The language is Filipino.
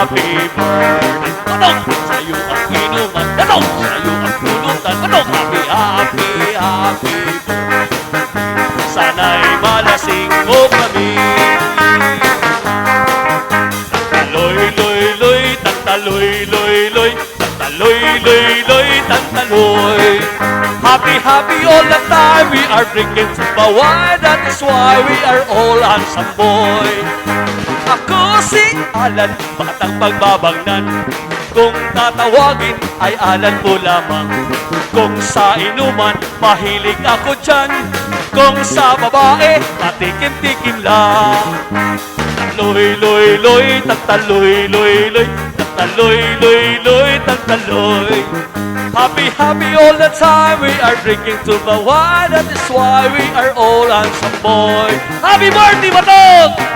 happy birthday. Anong sa'yo ang inuman? Anong sa'yo ang pulutan? Anong happy, happy, happy birthday. Sana'y malasing mo kami. Tantaloy, loy, loy, tantaloy, loy, loy, tantaloy, loy, loy, tantaloy. Happy, happy all the time. We are drinking super wine. That is why we are all handsome boy. Ako si Alan, batang pagbabagnan. Kung tatawagin ay Alan po lamang. Kung sa inuman, mahilig ako dyan. Kung sa babae, patikim-tikim lang. Tantaloy, loy, loy, tantaloy, loy, loy, tantaloy, loy, loy, tantaloy. Happy, happy all the time. We are drinking to the wine. That is why we are all handsome boy. Happy birthday, Batog!